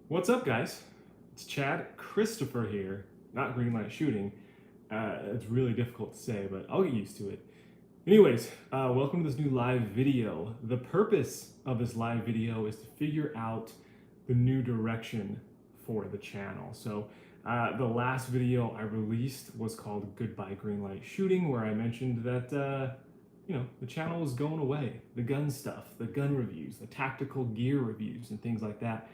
What's up, guys? It's Chad Christopher here, not greenlight shooting. It's really difficult to say, but I'll get used to it. Anyways, welcome to this new live video. The purpose of this live video is to figure out the new direction for the channel. So the last video I released was called Goodbye Greenlight Shooting, where I mentioned that the channel was going away. The gun stuff, the gun reviews, the tactical gear reviews, and things like that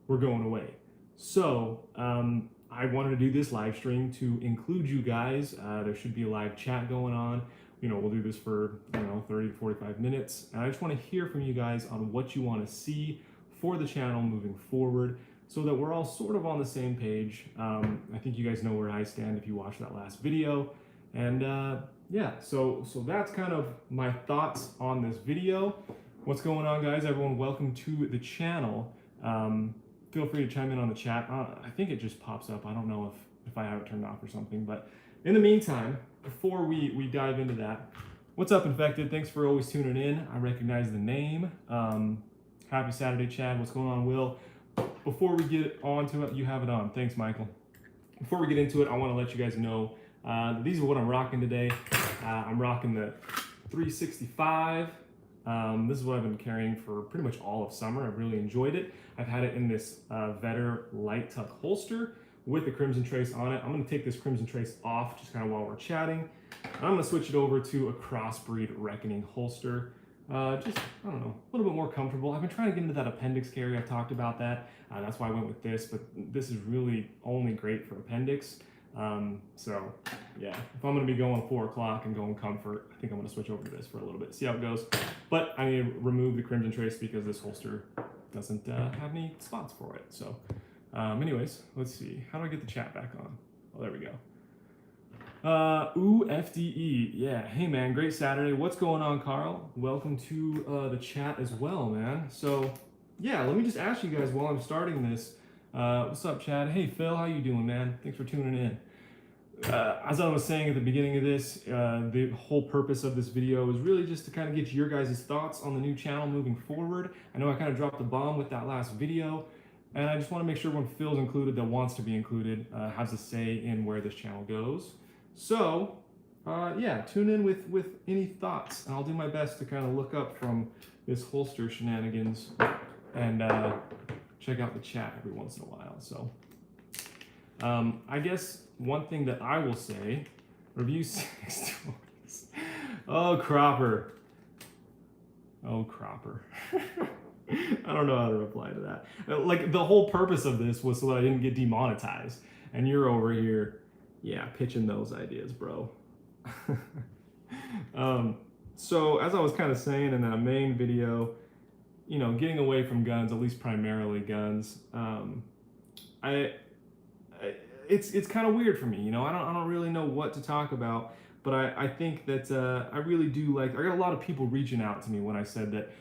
were going away. So I wanted to do this live stream to include you guys. There should be a live chat going on. We'll do this for 30 to 45 minutes. And I just want to hear from you guys on what you want to see for the channel moving forward so that we're all sort of on the same page. I think you guys know where I stand if you watched that last video. And yeah, so that's kind of my thoughts on this video. What's going on, guys? Everyone, welcome to the channel. Feel free to chime in on the chat. I think it just pops up. I don't know if I have it turned off or something. But in the meantime, before we dive into that, what's up, Infected? Thanks for always tuning in. I recognize the name. Happy Saturday, Chad. What's going on, Will? Before we get on to it, you have it on. Thanks, Michael. Before we get into it, I want to let you guys know these are what I'm rocking today. I'm rocking the 365. This is what I've been carrying for pretty much all of summer. I've really enjoyed it. I've had it in this Vetter light tuck holster with the Crimson Trace on it. I'm going to take this Crimson Trace off just kind of while we're chatting. I'm going to switch it over to a Crossbreed Reckoning holster. Just, I don't know, a little bit more comfortable. I've been trying to get into that appendix carry. I talked about that. That's why I went with this, but this is really only great for appendix. So yeah, if I'm going to be going 4 o'clock and going comfort, I think I'm going to switch over to this for a little bit, see how it goes. But I need to remove the Crimson Trace because this holster doesn't have any spots for it. So anyways, let's see. How do I get the chat back on? Oh, there we go. Ooh, FDE. Yeah. Hey, man. Great Saturday. What's going on, Carl? Welcome to the chat as well, man. So yeah, let me just ask you guys while I'm starting this. What's up, Chad? Hey, Phil. How you doing, man? Thanks for tuning in. As I was saying at the beginning of this, the whole purpose of this video is really just to kind of get your guys' thoughts on the new channel moving forward. I know I kind of dropped the bomb with that last video, and I just want to make sure when Phil's included that wants to be included has a say in where this channel goes. So, yeah, tune in with any thoughts, and I'll do my best to kind of look up from this holster shenanigans and check out the chat every once in a while. So, I guess one thing that I will say, review 6 toys. Oh, Cropper. Oh, Cropper. I don't know how to reply to that. Like, the whole purpose of this was so that I didn't get demonetized. And you're over here, yeah, pitching those ideas, bro. So, as I was kind of saying in that main video, getting away from guns, at least primarily guns, it's kind of weird for me, I don't really know what to talk about, but I think that I really do I got a lot of people reaching out to me when I said that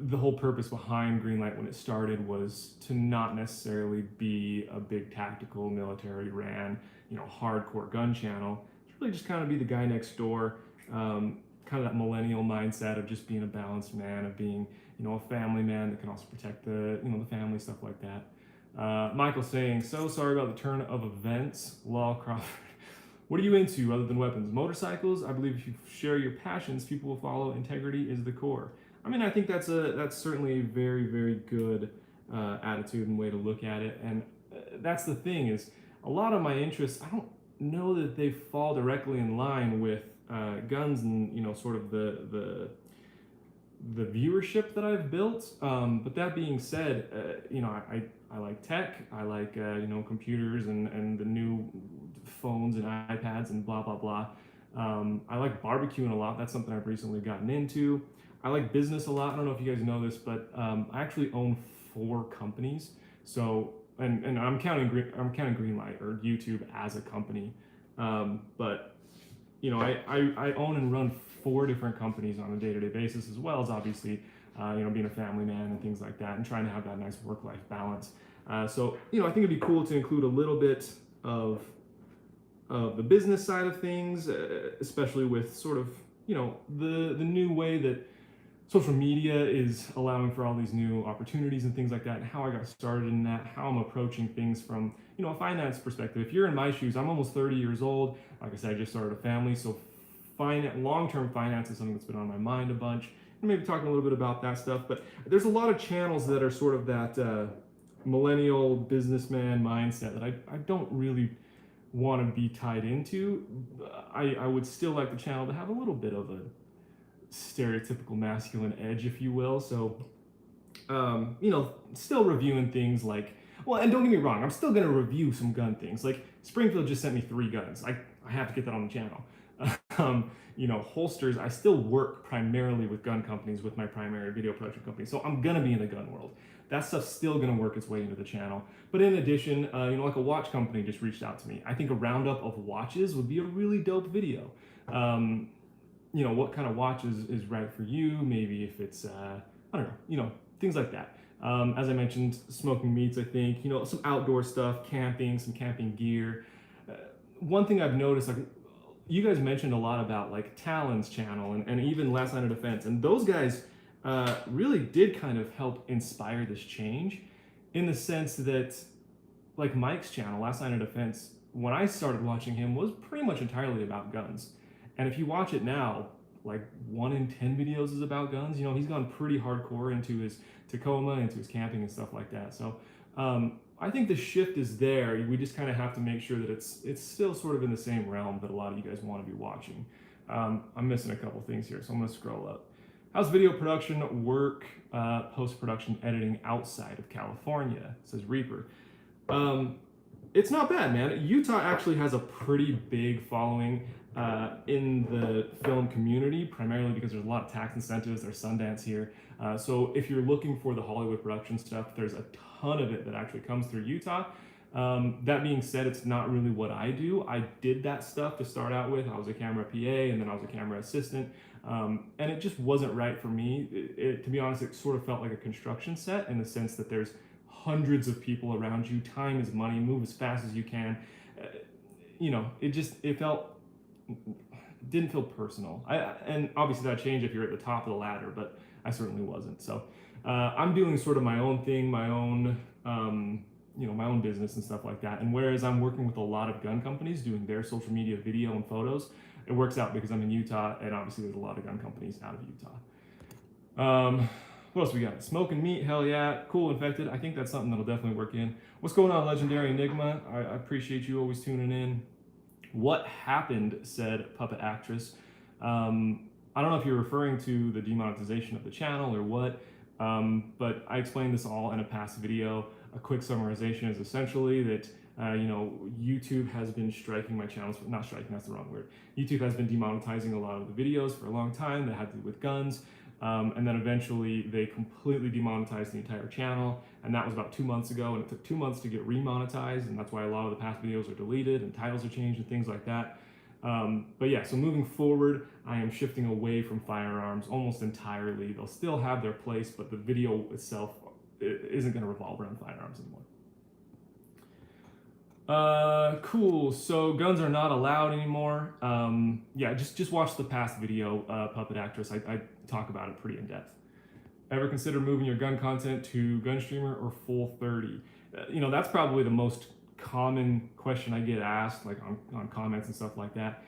the whole purpose behind Greenlight when it started was to not necessarily be a big tactical military ran, hardcore gun channel. It's really just kind of be the guy next door, kind of that millennial mindset of just being a balanced man, of being, a family man that can also protect the family, stuff like that. Michael saying, so sorry about the turn of events. Law Crawford. What are you into other than weapons? Motorcycles? I believe if you share your passions, people will follow. Integrity is the core. I mean, I think that's certainly a very, very good attitude and way to look at it. And that's the thing is, a lot of my interests, I don't know that they fall directly in line with guns and sort of the viewership that I've built. But that being said, I like tech. I like computers and the new phones and iPads and blah blah blah. I like barbecuing a lot. That's something I've recently gotten into. I like business a lot. I don't know if you guys know this, but I actually own 4 companies. So and I'm counting Greenlight or YouTube as a company. But I own and run 4 different companies on a day-to-day basis, as well as obviously being a family man and things like that, and trying to have that nice work-life balance. So I think it'd be cool to include a little bit of the business side of things, especially with sort of the new way that social media is allowing for all these new opportunities and things like that, and how I got started in that, how I'm approaching things from, a finance perspective. If you're in my shoes, I'm almost 30 years old. Like I said, I just started a family, so long-term finance is something that's been on my mind a bunch. And maybe talking a little bit about that stuff, but there's a lot of channels that are sort of that millennial businessman mindset that I don't really want to be tied into. I would still like the channel to have a little bit of a stereotypical masculine edge, if you will. So, still reviewing things like, well, and don't get me wrong, I'm still going to review some gun things. Like Springfield just sent me 3 guns. I have to get that on the channel. Holsters, I still work primarily with gun companies with my primary video production company. So I'm going to be in the gun world. That stuff's still going to work its way into the channel. But in addition, like a watch company just reached out to me. I think a roundup of watches would be a really dope video. What kind of watch is right for you? Maybe if it's, I don't know, things like that. As I mentioned, smoking meats, I think, some outdoor stuff, camping, some camping gear. One thing I've noticed, like, you guys mentioned a lot about like Talon's channel and even Last Line of Defense, and those guys really did kind of help inspire this change in the sense that, like Mike's channel, Last Line of Defense, when I started watching him was pretty much entirely about guns. And if you watch it now, like 1 in 10 videos is about guns. He's gone pretty hardcore into his Tacoma, into his camping and stuff like that. So I think the shift is there. We just kind of have to make sure that it's still sort of in the same realm that a lot of you guys want to be watching. I'm missing a couple things here, so I'm going to scroll up. How's video production work, post-production editing outside of California, says Reaper. It's not bad, man. Utah actually has a pretty big following in the film community, primarily because there's a lot of tax incentives. There's Sundance here. So if you're looking for the Hollywood production stuff, there's a ton of it that actually comes through Utah. That being said, it's not really what I do. I did that stuff to start out with. I was a camera PA and then I was a camera assistant. And it just wasn't right for me. To be honest, it sort of felt like a construction set in the sense that there's hundreds of people around you. Time is money. Move as fast as you can. It didn't feel personal. And obviously that changed if you're at the top of the ladder, but I certainly wasn't. So I'm doing sort of my own thing, my own business and stuff like that. And whereas I'm working with a lot of gun companies doing their social media video and photos, it works out because I'm in Utah, and obviously there's a lot of gun companies out of Utah. What else we got? Smoking meat, hell yeah. Cool, Infected. I think that's something that'll definitely work in. What's going on, Legendary Enigma? I appreciate you always tuning in. What happened, said Puppet Actress. I don't know if you're referring to the demonetization of the channel or what, but I explained this all in a past video. A quick summarization is essentially that YouTube has been striking my channels, not striking, that's the wrong word. YouTube has been demonetizing a lot of the videos for a long time that had to do with guns. And then eventually they completely demonetized the entire channel, and that was about 2 months ago, and it took 2 months to get remonetized, and that's why a lot of the past videos are deleted and titles are changed and things like that. But yeah, so moving forward, I am shifting away from firearms almost entirely. They'll still have their place, but the video itself isn't going to revolve around firearms anymore. Cool. So guns are not allowed anymore. Yeah, just watch the past video, Puppet Actress. I talk about it pretty in depth. Ever consider moving your gun content to Gunstreamer or Full 30? That's probably the most common question I get asked, like on comments and stuff like that.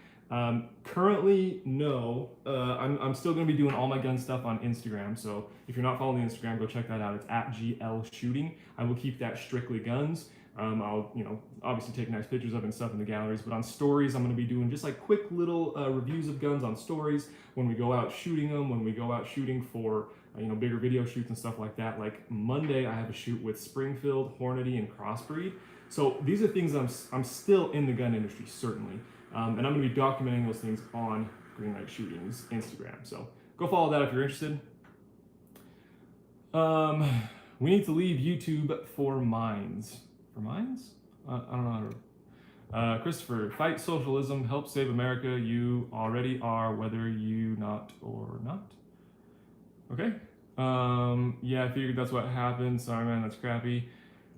Currently, no. I'm still going to be doing all my gun stuff on Instagram. So if you're not following the Instagram, go check that out. It's @GLShooting. I will keep that strictly guns. I'll, obviously take nice pictures of it and stuff in the galleries, but on stories, I'm going to be doing just like quick little reviews of guns on stories when we go out shooting them, when we go out shooting for, bigger video shoots and stuff like that. Like Monday, I have a shoot with Springfield, Hornady, and Crossbreed. So these are things I'm still in the gun industry, certainly. And I'm going to be documenting those things on Greenlight Shooting's Instagram. So go follow that if you're interested. We need to leave YouTube for mines. For mines? I don't know how to... Christopher, fight socialism, help save America. You already are, whether you not or not. Okay. Yeah, I figured that's what happened. Sorry, man, that's crappy.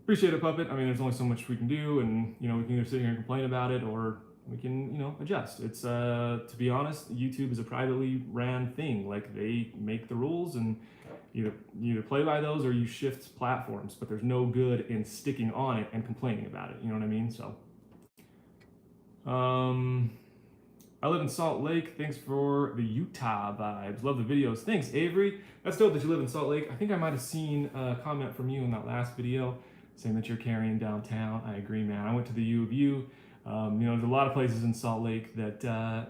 Appreciate it, Puppet. I mean, there's only so much we can do, and we can either sit here and complain about it or we can, adjust. It's to be honest, YouTube is a privately ran thing. Like they make the rules, and you either play by those or you shift platforms. But there's no good in sticking on it and complaining about it. You know what I mean? So, I live in Salt Lake. Thanks for the Utah vibes. Love the videos. Thanks, Avery. That's dope that you live in Salt Lake. I think I might have seen a comment from you in that last video saying that you're carrying downtown. I agree, man. I went to the U of U. There's a lot of places in Salt Lake that, I'm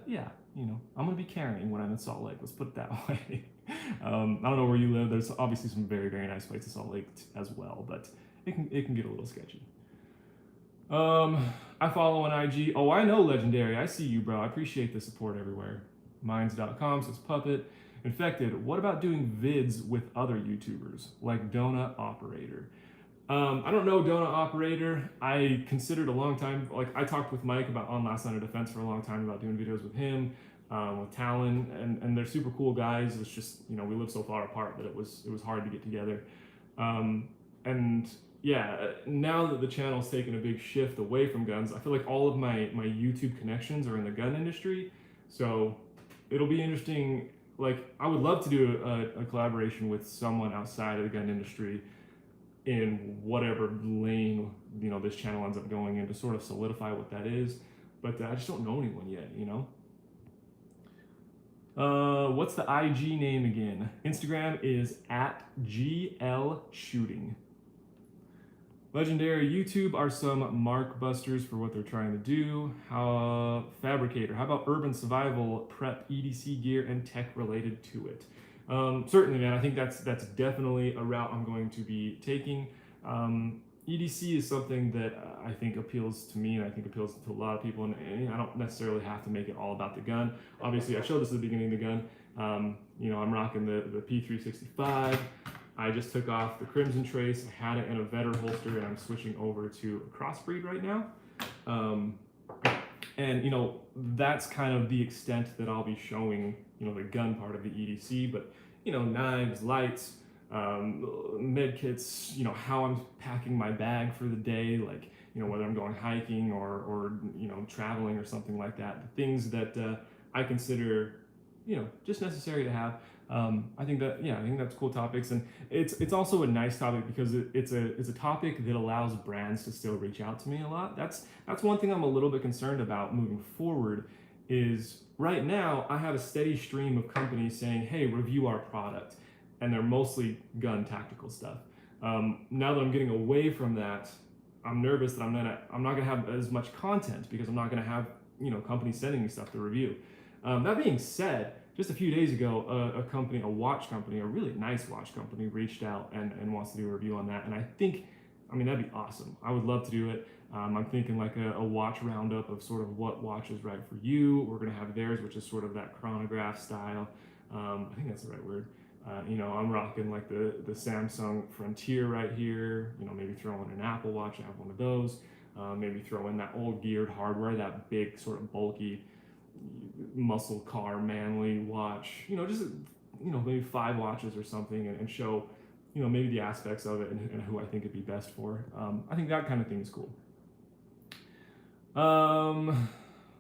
going to be carrying when I'm in Salt Lake. Let's put it that way. I don't know where you live. There's obviously some very, very nice places in Salt Lake as well, but it can get a little sketchy. I follow on IG. Oh, I know Legendary. I see you, bro. I appreciate the support everywhere. Minds.com says Puppet. Infected. What about doing vids with other YouTubers like Donut Operator? I don't know Donut Operator. I considered a long time, like I talked with Mike about on Last Line of Defense for a long time about doing videos with him, with Talon, and they're super cool guys. It's just, we live so far apart that it was hard to get together. And yeah, now that the channel's taken a big shift away from guns, I feel like all of my YouTube connections are in the gun industry. So it'll be interesting. Like I would love to do a collaboration with someone outside of the gun industry in whatever lane, this channel ends up going in to sort of solidify what that is. But I just don't know anyone yet, What's the IG name again? Instagram is @GLShooting. Legendary. YouTube are some mark busters for what they're trying to do. Fabricator. How about urban survival, prep, EDC gear, and tech related to it? Certainly, man. I think that's definitely a route I'm going to be taking. EDC is something that I think appeals to me, and I think appeals to a lot of people. And I don't necessarily have to make it all about the gun. Obviously, I showed this at the beginning of the gun. I'm rocking the P365. I just took off the Crimson Trace, I had it in a Vetter holster, and I'm switching over to a crossbreed right now. And that's kind of the extent that I'll be showing, the gun part of the EDC, but, knives, lights, med kits, how I'm packing my bag for the day, like, whether I'm going hiking or traveling or something like that, the things that I consider, just necessary to have. I think that's cool topics, and it's also a nice topic because it's a topic that allows brands to still reach out to me a lot. That's one thing I'm a little bit concerned about moving forward. Is right now I have a steady stream of companies saying, "Hey, review our product," and they're mostly gun tactical stuff. Now that I'm getting away from that, I'm nervous that I'm not gonna have as much content because I'm not gonna have companies sending me stuff to review. That being said, just a few days ago, a watch company, a really nice watch company, reached out and wants to do a review on that. And I think, that'd be awesome. I would love to do it. I'm thinking like a watch roundup of sort of what watch is right for you. We're going to have theirs, which is sort of that chronograph style. I think that's the right word. I'm rocking like the Samsung Frontier right here. Maybe throw in an Apple Watch. I have one of those. Maybe throw in that old geared hardware, that big sort of bulky muscle car manly watch, just maybe 5 watches or something, and show maybe the aspects of it and who I think it'd be best for. I think that kind of thing is cool.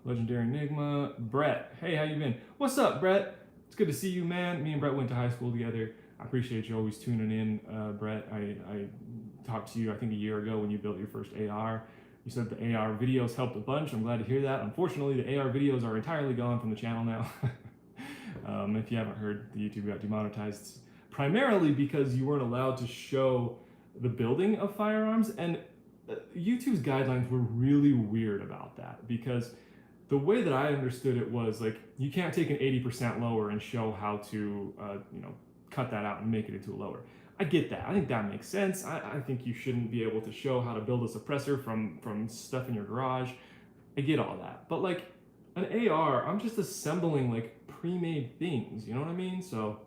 Legendary Enigma. Brett, hey, how you been? What's up, Brett? It's good to see you, man. Me and Brett went to high school together. I appreciate you always tuning in, Brett. I talked to you I think a year ago when you built your first AR. You said the AR videos helped a bunch. I'm glad to hear that. Unfortunately, the AR videos are entirely gone from the channel now. If you haven't heard, the YouTube got demonetized primarily because you weren't allowed to show the building of firearms. And YouTube's guidelines were really weird about that, because the way that I understood it was like, you can't take an 80% lower and show how to, cut that out and make it into a lower. I get that. I think that makes sense. I think you shouldn't be able to show how to build a suppressor from stuff in your garage. I get all that. But like an AR, I'm just assembling like pre-made things, you know what I mean? So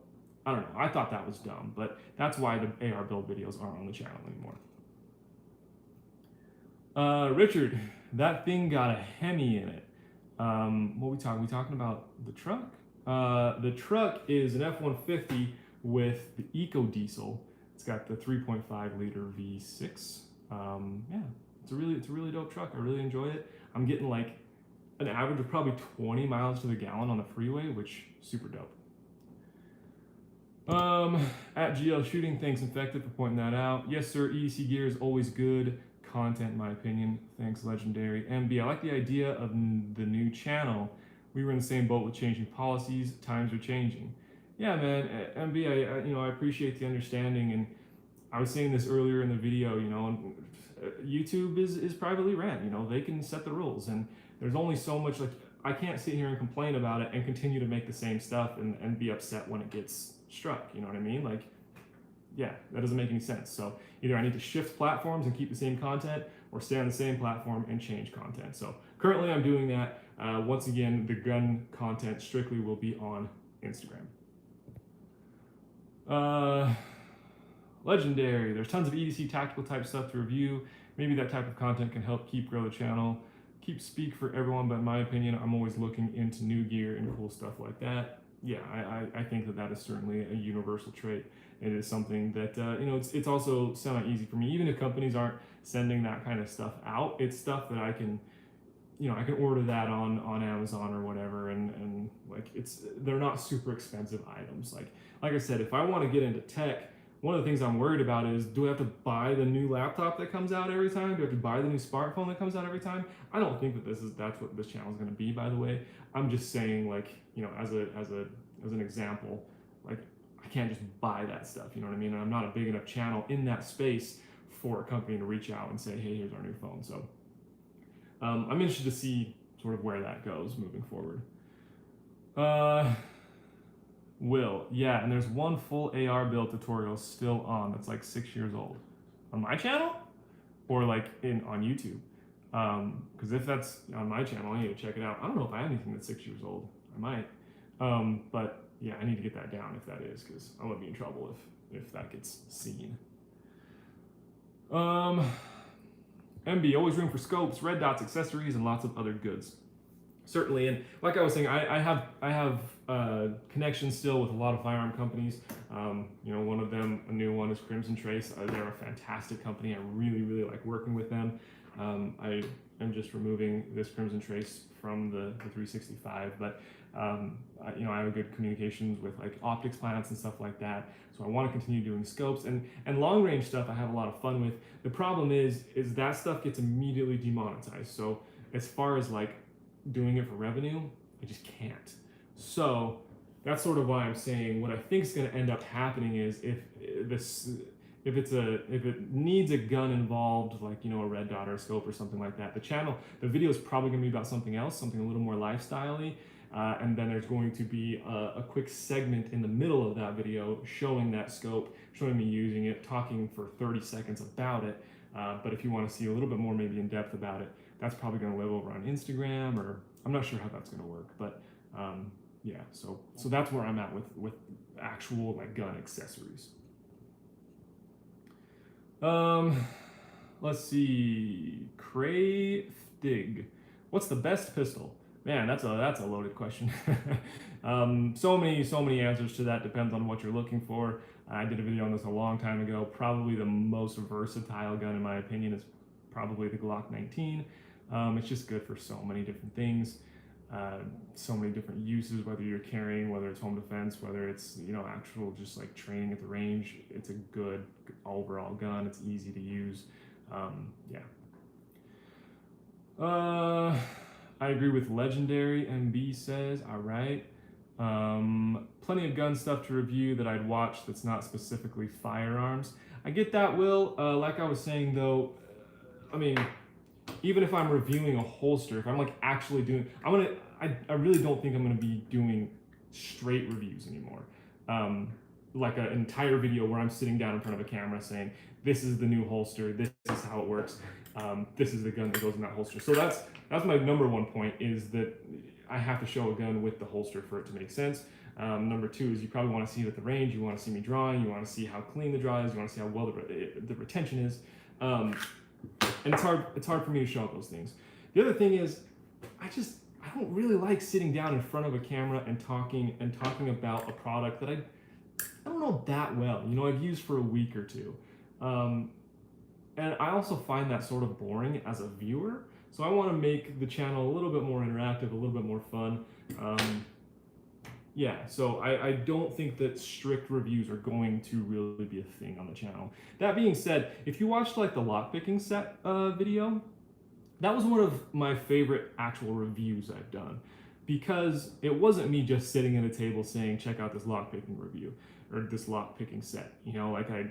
I don't know. I thought that was dumb, but that's why the AR build videos aren't on the channel anymore. Richard, that thing got a Hemi in it. What we talking? We talking about the truck? The truck is an F-150 with the Eco Diesel. It's got the 3.5 liter V6. Yeah, it's a really dope truck. I really enjoy it. I'm getting like an average of probably 20 miles to the gallon on the freeway, which super dope. At GL Shooting, thanks Infected for pointing that out. Yes, sir, EDC gear is always good content, in my opinion. Thanks, Legendary. MB, I like the idea of the new channel. We were in the same boat with changing policies. Times are changing. Yeah, man, MB, I appreciate the understanding, and I was saying this earlier in the video. YouTube is privately ran. They can set the rules, and there's only so much. Like, I can't sit here and complain about it and continue to make the same stuff and be upset when it gets struck. You know what I mean? Like, yeah, that doesn't make any sense. So either I need to shift platforms and keep the same content, or stay on the same platform and change content. So currently I'm doing that. Once again, the gun content strictly will be on Instagram. Legendary, there's tons of EDC tactical type stuff to review. Maybe that type of content can help grow the channel. Speak for everyone, but in my opinion, I'm always looking into new gear and cool stuff like that. Yeah, I think that is certainly a universal trait. It is something that, it's also semi-easy for me. Even if companies aren't sending that kind of stuff out, it's stuff that I can order that on Amazon or whatever, and like, they're not super expensive items. Like I said, if I want to get into tech, one of the things I'm worried about is, do I have to buy the new laptop that comes out every time? Do I have to buy the new smartphone that comes out every time? I don't think that that's what this channel is going to be, by the way. I'm just saying, like, as an example, like, I can't just buy that stuff, you know what I mean? And I'm not a big enough channel in that space for a company to reach out and say, hey, here's our new phone. So I'm interested to see sort of where that goes moving forward. Yeah, and there's one full AR build tutorial still on that's like 6 years old. On my channel? Or like on YouTube? Because if that's on my channel, I need to check it out. I don't know if I have anything that's 6 years old. I might. But yeah, I need to get that down if that is, because I'm gonna be in trouble if that gets seen. MB, always room for scopes, red dots, accessories, and lots of other goods. Certainly, and like I was saying, I have connections still with a lot of firearm companies. One of them, a new one, is Crimson Trace. They're a fantastic company. I really, really like working with them. I am just removing this Crimson Trace from the 365, but I have a good communications with like optics plants and stuff like that. So I want to continue doing scopes and long range stuff. I have a lot of fun with. The problem is that stuff gets immediately demonetized. So as far as like doing it for revenue, I just can't. So that's sort of why I'm saying what I think is going to end up happening is if it needs a gun involved, like a red dot or a scope or something like that, the video is probably going to be about something else, something a little more lifestyle-y, and then there's going to be a quick segment in the middle of that video showing that scope, showing me using it, talking for 30 seconds about it. But if you want to see a little bit more maybe in depth about it, that's probably going to live over on Instagram, or I'm not sure how that's going to work, but yeah, so that's where I'm at with actual like gun accessories. Let's see, Crayftig, what's the best pistol? Man, that's a loaded question. So many answers to that. Depends on what you're looking for. I did a video on this a long time ago. Probably the most versatile gun in my opinion is probably the Glock 19. It's just good for so many different things, so many different uses, whether you're carrying, whether it's home defense, whether it's actual just like training at the range. It's a good overall gun. It's easy to use. Yeah. I agree with Legendary, MB says, all right. Plenty of gun stuff to review that I'd watch that's not specifically firearms. I get that, Will. Like I was saying though, I mean, even if I'm reviewing a holster, if I'm like actually doing, I really don't think I'm gonna be doing straight reviews anymore. Like an entire video where I'm sitting down in front of a camera saying, this is the new holster, this is how it works, this is the gun that goes in that holster. So that's my number one point, is that I have to show a gun with the holster for it to make sense. Number two is you probably want to see it at the range, you want to see me drawing, you want to see how clean the draw is, you want to see how well the retention is. And it's hard for me to show up those things. The other thing is, I don't really like sitting down in front of a camera and talking about a product that I don't know that well. I've used for a week or two. And I also find that sort of boring as a viewer. So I want to make the channel a little bit more interactive, a little bit more fun. Yeah, so I don't think that strict reviews are going to really be a thing on the channel. That being said, if you watched like the lockpicking set video, that was one of my favorite actual reviews I've done, because it wasn't me just sitting at a table saying, check out this lockpicking review or this lockpicking set. You know, like I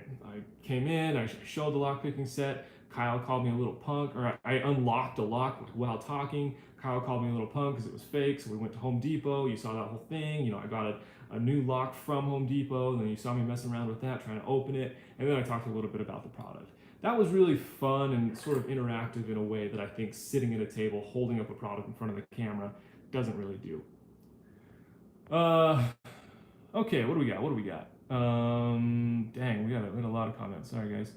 came in, I showed the lockpicking set, Kyle called me a little punk, or I unlocked a lock while talking. Kyle called me a little punk because it was fake, so we went to Home Depot. You saw that whole thing. You know, I got a new lock from Home Depot, and then you saw me messing around with that, trying to open it, and then I talked a little bit about the product. That was really fun and sort of interactive in a way that I think sitting at a table holding up a product in front of the camera doesn't really do. Okay, what do we got? Dang, we got a lot of comments. Sorry, guys.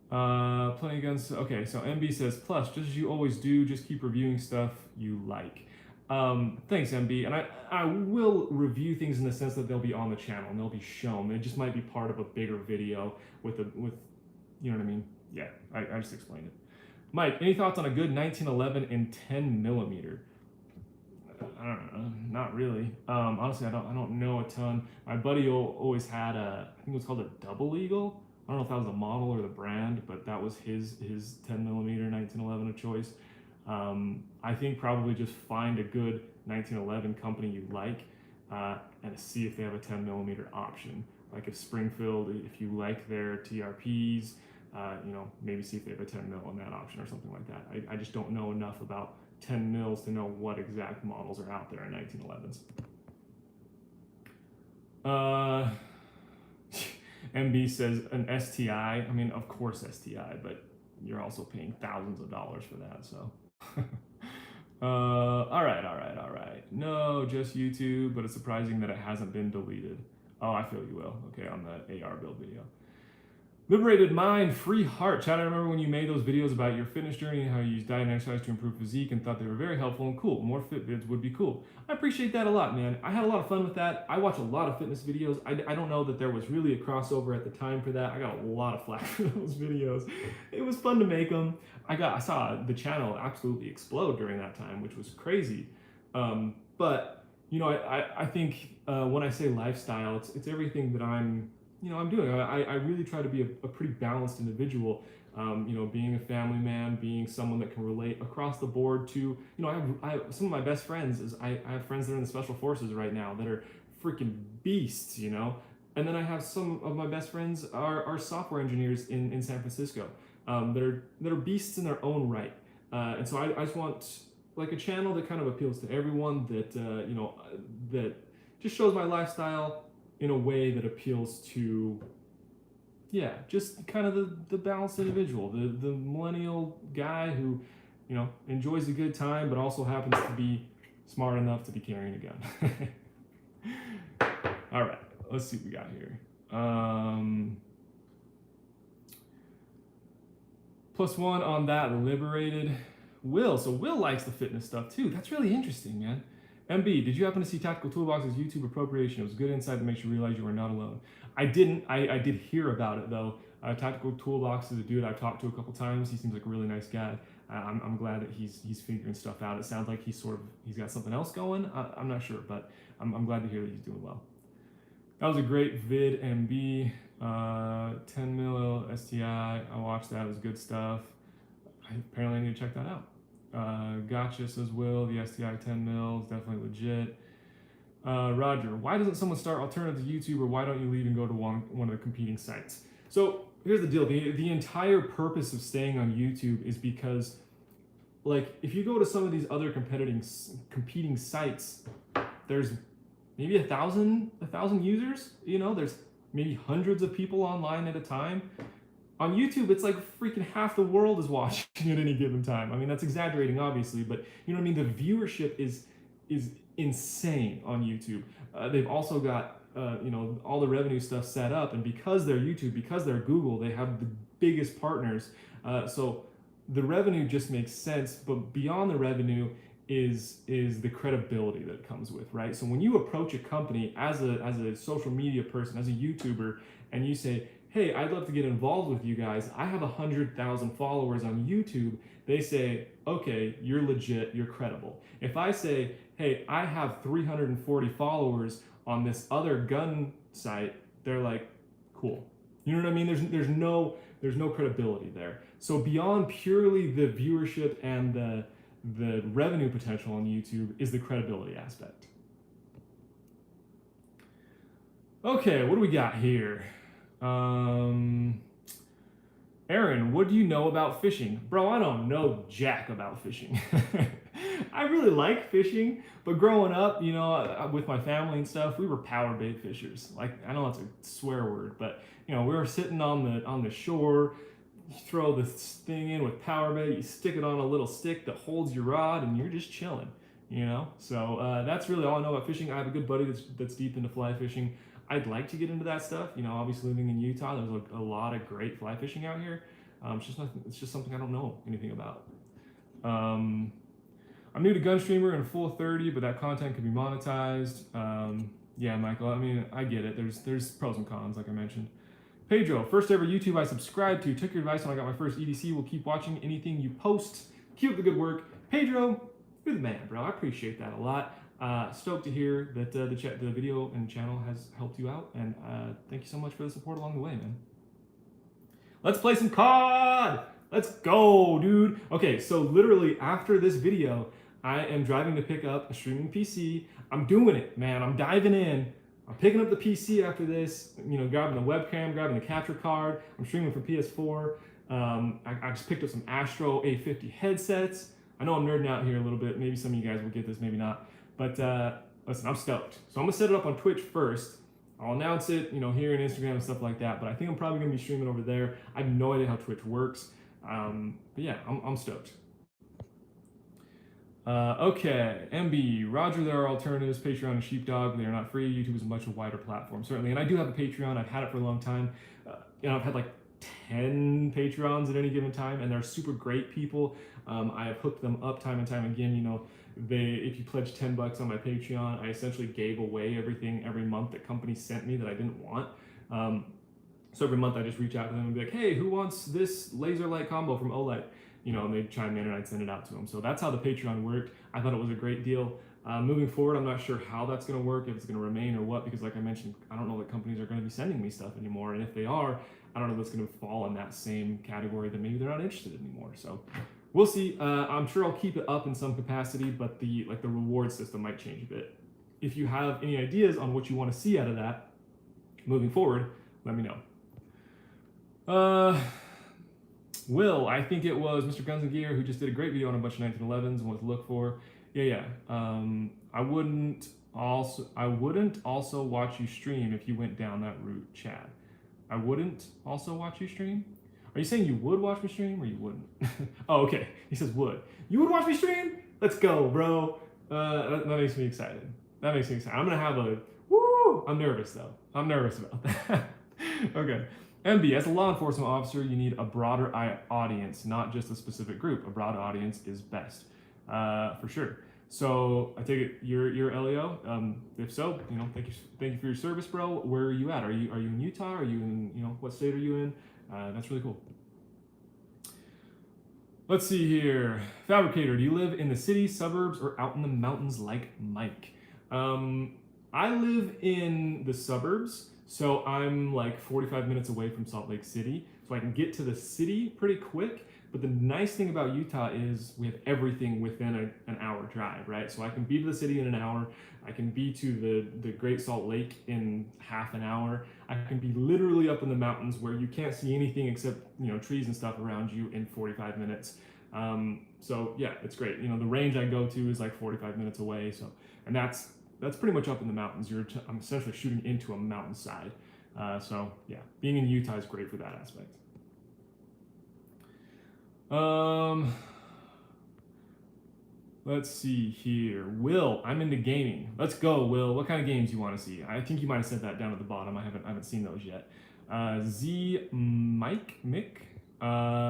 Plenty of guns. Okay, so MB says, plus, just as you always do, just keep reviewing stuff you like. Thanks, MB. And I will review things in the sense that they'll be on the channel and they'll be shown. It just might be part of a bigger video with you know what I mean? Yeah, I just explained it. Mike, any thoughts on a good 1911 in 10 millimeter? I don't know, not really. Honestly, I don't know a ton. My buddy always had I think it was called a Double Eagle. I don't know if that was the model or the brand, but that was his 10 millimeter 1911 of choice. I think probably just find a good 1911 company you like and see if they have a 10 millimeter option. Like if Springfield, if you like their TRPs, you know, maybe see if they have a 10 mil on that option or something like that. I just don't know enough about 10 mils to know what exact models are out there in 1911s. MB says an STI. I mean, of course STI, but you're also paying thousands of dollars for that, so. All right. No, just YouTube, but it's surprising that it hasn't been deleted. Oh, I feel you will. Okay, on the AR build video. Liberated Mind, Free Heart. Chad, I remember when you made those videos about your fitness journey and how you used diet and exercise to improve physique and thought they were very helpful and cool. More fit vids would be cool. I appreciate that a lot, man. I had a lot of fun with that. I watch a lot of fitness videos. I don't know that there was really a crossover at the time for that. I got a lot of flack for those videos. It was fun to make them. I saw the channel absolutely explode during that time, which was crazy. But, you know, I think when I say lifestyle, it's everything that I'm doing. I really try to be a pretty balanced individual, you know, being a family man, being someone that can relate across the board to, you know, I have some of my best friends I have friends that are in the special forces right now that are freaking beasts, you know, and then I have some of my best friends are software engineers in San Francisco that are beasts in their own right, and so I just want like a channel that kind of appeals to everyone, that you know, that just shows my lifestyle in a way that appeals to, yeah, just kind of the balanced individual, the millennial guy who, you know, enjoys a good time, but also happens to be smart enough to be carrying a gun. All right, let's see what we got here. +1 on that, Liberated. Will, so Will likes the fitness stuff too. That's really interesting, man. MB, did you happen to see Tactical Toolbox's YouTube appropriation? It was good insight that makes you realize you are not alone. I didn't. I did hear about it though. Tactical Toolbox is a dude I've talked to a couple times. He seems like a really nice guy. I'm glad that he's figuring stuff out. It sounds like he's got something else going. I'm not sure, but I'm glad to hear that he's doing well. That was a great vid, MB. 10 mil STI. I watched that. It was good stuff. Apparently I need to check that out. Gotcha, says Will. The STI 10 mil is definitely legit. Roger, why doesn't someone start alternative to YouTube, or why don't you leave and go to one of the competing sites? So here's the deal. The entire purpose of staying on YouTube is because, like, if you go to some of these other competing sites, there's maybe 1,000 users. You know, there's maybe hundreds of people online at a time. On YouTube, it's like freaking half the world is watching at any given time. I mean, that's exaggerating, obviously, but you know what I mean? The viewership is insane on YouTube. They've also got, you know, all the revenue stuff set up, and because they're YouTube, because they're Google, they have the biggest partners. So the revenue just makes sense, but beyond the revenue is the credibility that it comes with, right? So when you approach a company as a social media person, as a YouTuber, and you say, hey, I'd love to get involved with you guys. I have 100,000 followers on YouTube. They say, okay, you're legit, you're credible. If I say, hey, I have 340 followers on this other gun site, they're like, cool. You know what I mean? There's no credibility there. So beyond purely the viewership and the revenue potential on YouTube is the credibility aspect. Okay, what do we got here? Aaron, what do you know about fishing? Bro, I don't know jack about fishing. I really like fishing, but growing up, you know, with my family and stuff, we were power bait fishers. Like, I know that's a swear word, but you know, we were sitting on the shore. You throw this thing in with power bait, you stick it on a little stick that holds your rod, and you're just chilling. You know, so that's really all I know about fishing. I have a good buddy that's deep into fly fishing. I'd like to get into that stuff. You know, obviously living in Utah, there's a lot of great fly fishing out here. It's just something I don't know anything about. I'm new to Gunstreamer and full 30, but that content can be monetized. Yeah, Michael, I mean, I get it. There's pros and cons, like I mentioned. Pedro, first ever YouTube I subscribed to. Took your advice when I got my first EDC. Will keep watching anything you post. Keep up the good work. Pedro, you're the man, bro. I appreciate that a lot. Stoked to hear that the video and channel has helped you out, and thank you so much for the support along the way, man. Let's play some COD! Let's go, dude! Okay, so literally after this video, I am driving to pick up a streaming PC. I'm doing it, man. I'm diving in. I'm picking up the PC after this, you know, grabbing the webcam, grabbing the capture card. I'm streaming from PS4. I just picked up some Astro A50 headsets. I know I'm nerding out here a little bit. Maybe some of you guys will get this, maybe not. But listen, I'm stoked. So I'm gonna set it up on Twitch first. I'll announce it, you know, here on Instagram and stuff like that. But I think I'm probably gonna be streaming over there. I have no idea how Twitch works. But yeah, I'm stoked. Okay, MB, Roger, there are alternatives. Patreon and Sheepdog, they are not free. YouTube is a much wider platform, certainly. And I do have a Patreon. I've had it for a long time. You know, I've had like 10 Patreons at any given time, and they're super great people. I have hooked them up time and time again. You know, if you pledge $10 on my Patreon, I essentially gave away everything every month that companies sent me that I didn't want. So every month I just reach out to them and be like, hey, who wants this laser light combo from OLED? You know, and they'd chime in and I'd send it out to them. So that's how the Patreon worked. I thought it was a great deal. Moving forward, I'm not sure how that's going to work, if it's going to remain or what, because like I mentioned, I don't know that companies are going to be sending me stuff anymore. And if they are, I don't know if it's going to fall in that same category that maybe they're not interested anymore. So we'll see. I'm sure I'll keep it up in some capacity, but the reward system might change a bit. If you have any ideas on what you want to see out of that moving forward, let me know. Will, I think it was Mr. Guns and Gear who just did a great video on a bunch of 1911s and what to look for. Yeah. I wouldn't also watch you stream if you went down that route, Chad. I wouldn't also watch you stream? Are you saying you would watch me stream or you wouldn't? Oh, okay. He says would. You would watch me stream? Let's go, bro. That makes me excited. That makes me excited. I'm gonna have a woo. I'm nervous though. I'm nervous about that. Okay. MB, as a law enforcement officer, you need a broader audience, not just a specific group. A broad audience is best, for sure. So I take it you're LEO. If so, you know, thank you for your service, bro. Where are you at? Are you in Utah? Are you in, you know, what state are you in? That's really cool. Let's see here. Fabricator, do you live in the city, suburbs, or out in the mountains like Mike? I live in the suburbs. So I'm like 45 minutes away from Salt Lake City, so I can get to the city pretty quick. But the nice thing about Utah is we have everything within an hour drive, right? So I can be to the city in an hour. I can be to the Great Salt Lake in half an hour. I can be literally up in the mountains where you can't see anything except, you know, trees and stuff around you in 45 minutes. So yeah, it's great. You know, the range I go to is like 45 minutes away. So, and that's pretty much up in the mountains. I'm essentially shooting into a mountainside. So yeah, being in Utah is great for that aspect. Let's see here. Will, I'm into gaming. Let's go, Will. What kind of games you want to see? I think you might have said that down at the bottom. I haven't seen those yet. Mick.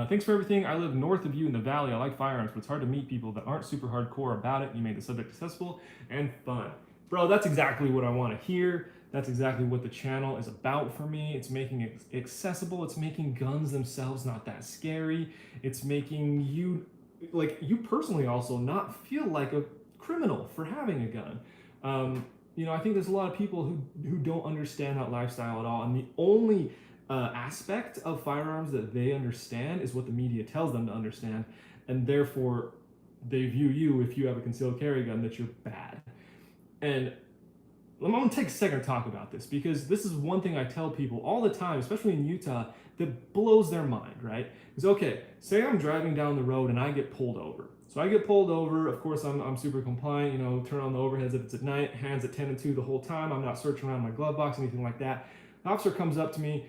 Thanks for everything. I live north of you in the valley. I like firearms, but it's hard to meet people that aren't super hardcore about it. You made the subject accessible and fun. Bro, that's exactly what I want to hear. That's exactly what the channel is about for me. It's making it accessible. It's making guns themselves not that scary. It's making you, like you personally also, not feel like a criminal for having a gun. I think there's a lot of people who don't understand that lifestyle at all, and the only aspect of firearms that they understand is what the media tells them to understand, and therefore they view you, if you have a concealed carry gun, that you're bad. And I'm gonna take a second to talk about this, because this is one thing I tell people all the time, especially in Utah, that blows their mind, right? Is okay, say I'm driving down the road and I get pulled over. So I get pulled over, of course I'm super compliant, turn on the overheads if it's at night, hands at 10 and 2 the whole time, I'm not searching around my glove box, anything like that. The officer comes up to me,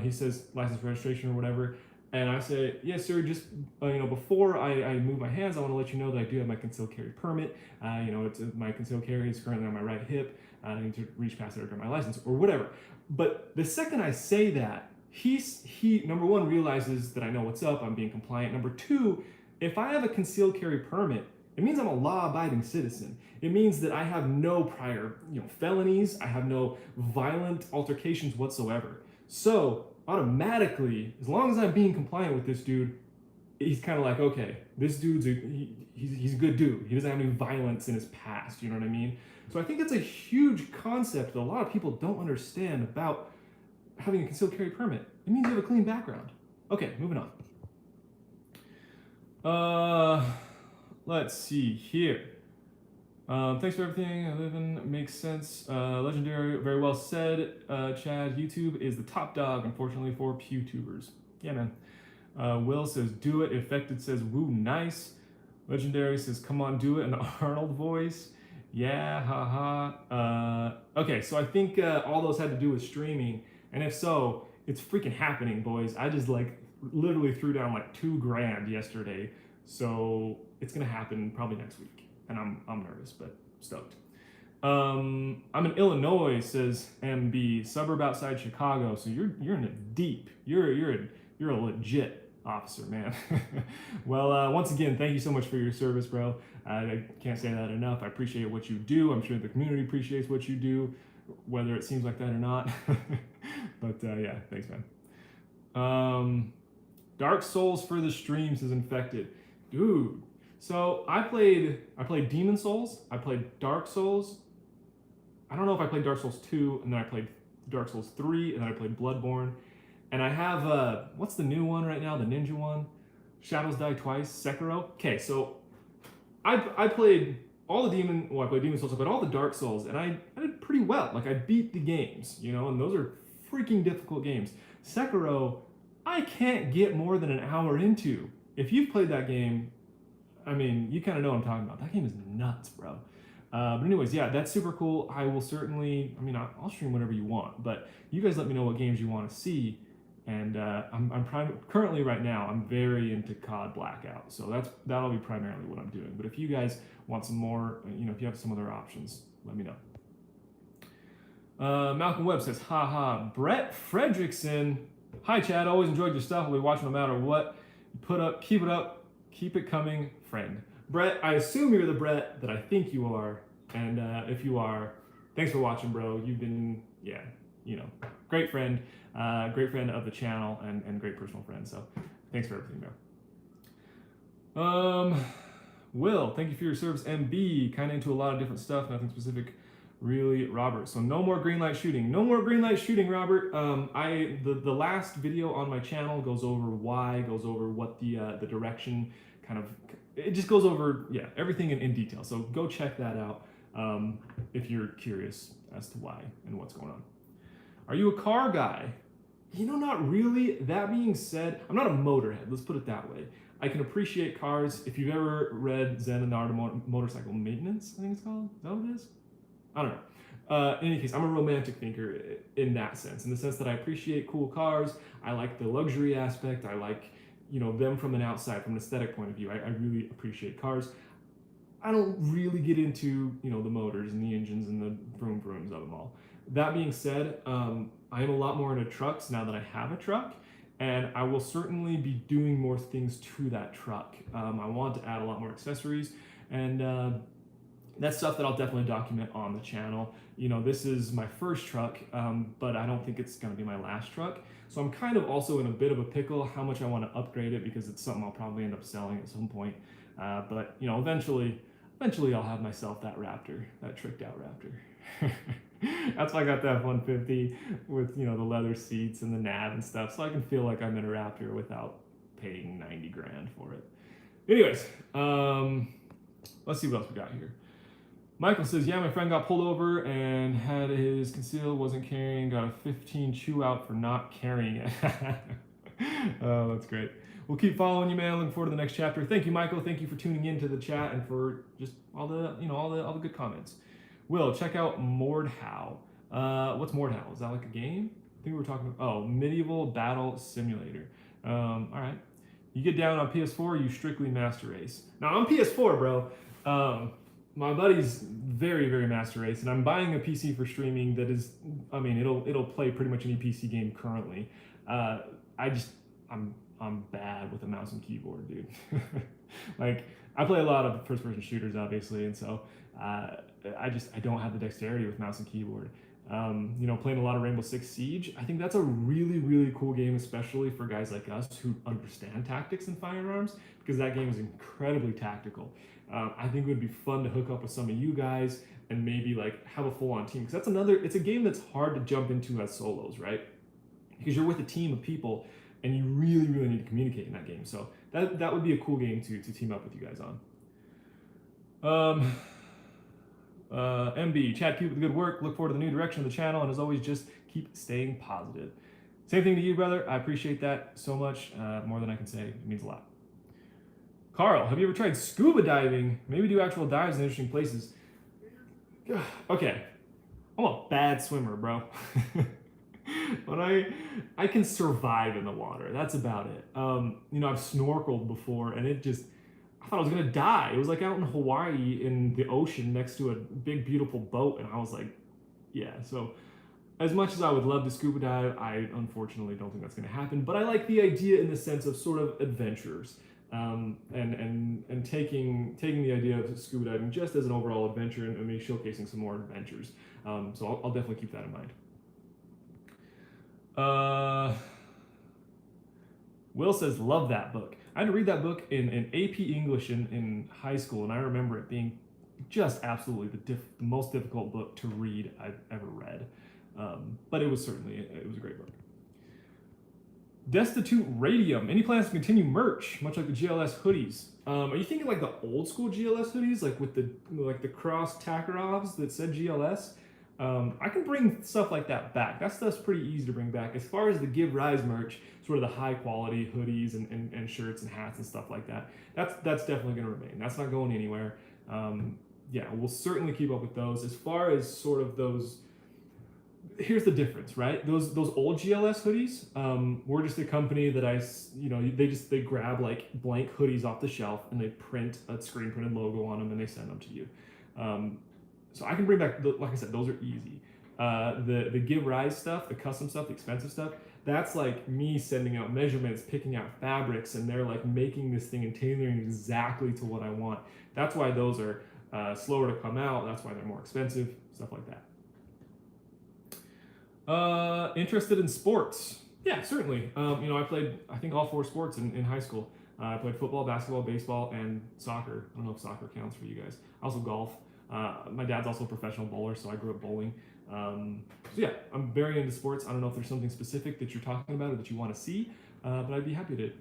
he says license, registration, or whatever, and I say, yes, sir, just, before I move my hands, I want to let you know that I do have my concealed carry permit. My concealed carry is currently on my right hip. I need to reach past it or get my license or whatever. But the second I say that, he number one, realizes that I know what's up, I'm being compliant. Number two, if I have a concealed carry permit, it means I'm a law-abiding citizen. It means that I have no prior, felonies. I have no violent altercations whatsoever. So automatically, as long as I'm being compliant with this dude, he's kind of like, okay, this dude's he's a good dude. He doesn't have any violence in his past. You know what I mean? So I think it's a huge concept that a lot of people don't understand about having a concealed carry permit. It means you have a clean background. Okay, moving on. Let's see here. Thanks for everything. I live in makes sense. Legendary, very well said. Chad, YouTube is the top dog, unfortunately, for PewTubers. Yeah, man. Will says, do it. Infected says, woo, nice. Legendary says, come on, do it in the Arnold voice. Yeah, haha. Okay, so I think all those had to do with streaming. And if so, it's freaking happening, boys. I just literally threw down $2,000 yesterday. So it's gonna happen probably next week. And I'm nervous, but stoked. I'm in Illinois, says MB, suburb outside Chicago. So you're in it deep. You're a legit officer, man. Well, once again, thank you so much for your service, bro. I can't say that enough. I appreciate what you do. I'm sure the community appreciates what you do, whether it seems like that or not. But yeah, thanks, man. Dark Souls for the streams is infected, dude. So I played Demon Souls. I played Dark Souls. I don't know if I played Dark Souls 2, and then I played Dark Souls 3, and then I played Bloodborne. And I have, what's the new one right now? The ninja one? Shadows Die Twice, Sekiro. Okay, so I played all the I played Demon Souls, I played all the Dark Souls, and I did pretty well. I beat the games, and those are freaking difficult games. Sekiro, I can't get more than an hour into. If you've played that game, I mean, you kind of know what I'm talking about. That game is nuts, bro. But anyways, yeah, that's super cool. I will certainly, I'll stream whatever you want, but you guys let me know what games you want to see. And currently right now, I'm very into COD Blackout. So that'll be primarily what I'm doing. But if you guys want some more, if you have some other options, let me know. Malcolm Webb says, haha. Brett Fredrickson, hi Chad, always enjoyed your stuff. I'll be watching no matter what. Put up, keep it up, keep it coming, friend. Brett, I assume you're the Brett that I think you are. And if you are, thanks for watching, bro. You've been, great friend of the channel and great personal friend. So thanks for everything, bro. Will, thank you for your service. MB, kind of into a lot of different stuff, nothing specific, really, Robert. So no more green light shooting. No more green light shooting, Robert. The last video on my channel goes over why, goes over what the direction kind of, it just goes over, everything in detail. So go check that out if you're curious as to why and what's going on. Are you a car guy? Not really. That being said, I'm not a motorhead. Let's put it that way. I can appreciate cars. If you've ever read Zen and the Art of Motorcycle Maintenance, I think it's called. Is that what it is? I don't know. In any case, I'm a romantic thinker in that sense, in the sense that I appreciate cool cars. I like the luxury aspect. I like, them from an outside, from an aesthetic point of view. I really appreciate cars. I don't really get into, the motors and the engines and the vroom vrooms of them all. That being said, I am a lot more into trucks now that I have a truck, and I will certainly be doing more things to that truck. I want to add a lot more accessories, and that's stuff that I'll definitely document on the channel. You know, this is my first truck, but I don't think it's going to be my last truck. So I'm kind of also in a bit of a pickle how much I want to upgrade it, because it's something I'll probably end up selling at some point. But you know, eventually I'll have myself that Raptor, that tricked out Raptor. That's why I got that F-150 with, you know, the leather seats and the nav and stuff, so I can feel like I'm in a Raptor without paying 90 grand for it. Anyways, let's see what else we got here. Michael says, yeah, my friend got pulled over and had his concealed, wasn't carrying, got a 15 chew out for not carrying it. Oh, that's great. We'll keep following you, man. Looking forward to the next chapter. Thank you, Michael. Thank you for tuning into the chat and for just all the, you know, all the good comments. Will, check out Mordhau. What's Mordhau? Is that like a game? I think we were talking about, oh, Medieval Battle Simulator. All right. You get down on PS4, you strictly master race. Now, on PS4, bro, my buddy's very, very master race, and I'm buying a PC for streaming that is, I mean, it'll play pretty much any PC game currently. I'm bad with a mouse and keyboard, dude. Like, I play a lot of first-person shooters, obviously, and so I don't have the dexterity with mouse and keyboard. You know, playing a lot of Rainbow Six Siege, I think that's a really, really cool game, especially for guys like us who understand tactics and firearms, because that game is incredibly tactical. I think it would be fun to hook up with some of you guys and maybe like have a full-on team, because it's a game that's hard to jump into as solos, right? Because you're with a team of people and you really, really need to communicate in that game. So that would be a cool game to team up with you guys on. MB, Chad, keep up the good work. Look forward to the new direction of the channel, and as always, just keep staying positive. Same thing to you, brother. I appreciate that so much, more than I can say. It means a lot. Carl, have you ever tried scuba diving? Maybe do actual dives in interesting places. Okay, I'm a bad swimmer, bro. But I can survive in the water. That's about it. You know, I've snorkeled before, and I thought I was gonna die. It was like out in Hawaii in the ocean next to a big, beautiful boat, and I was like, yeah. So as much as I would love to scuba dive, I unfortunately don't think that's gonna happen. But I like the idea in the sense of sort of adventurers, and taking the idea of scuba diving just as an overall adventure, and maybe showcasing some more adventures. So I'll definitely keep that in mind. Will says, love that book. I had to read that book in AP English in high school, and I remember it being just absolutely the most difficult book to read I've ever read. But it was a great book. Destitute Radium. Any plans to continue merch, much like the GLS hoodies? Are you thinking like the old school GLS hoodies, like with the cross Takarovs that said GLS? I can bring stuff like that back. That stuff's pretty easy to bring back. As far as the Give Rise merch, sort of the high quality hoodies and shirts and hats and stuff like that, that's definitely going to remain. That's not going anywhere. Yeah, we'll certainly keep up with those. As far as sort of those, here's the difference, right? Those old GLS hoodies, we're just a company that they grab like blank hoodies off the shelf and they print a screen printed logo on them and they send them to you. So I can bring back, like I said, those are easy. The Give Rise stuff, the custom stuff, the expensive stuff, that's like me sending out measurements, picking out fabrics, and they're like making this thing and tailoring exactly to what I want. That's why those are slower to come out. That's why they're more expensive, stuff like that. Interested in sports? Yeah, certainly. I played, I think, all 4 sports in high school. I played football, basketball, baseball, and soccer. I don't know if soccer counts for you guys. Also golf. My dad's also a professional bowler, so I grew up bowling. So yeah, I'm very into sports. I don't know if there's something specific that you're talking about or that you want to see, but I'd be happy to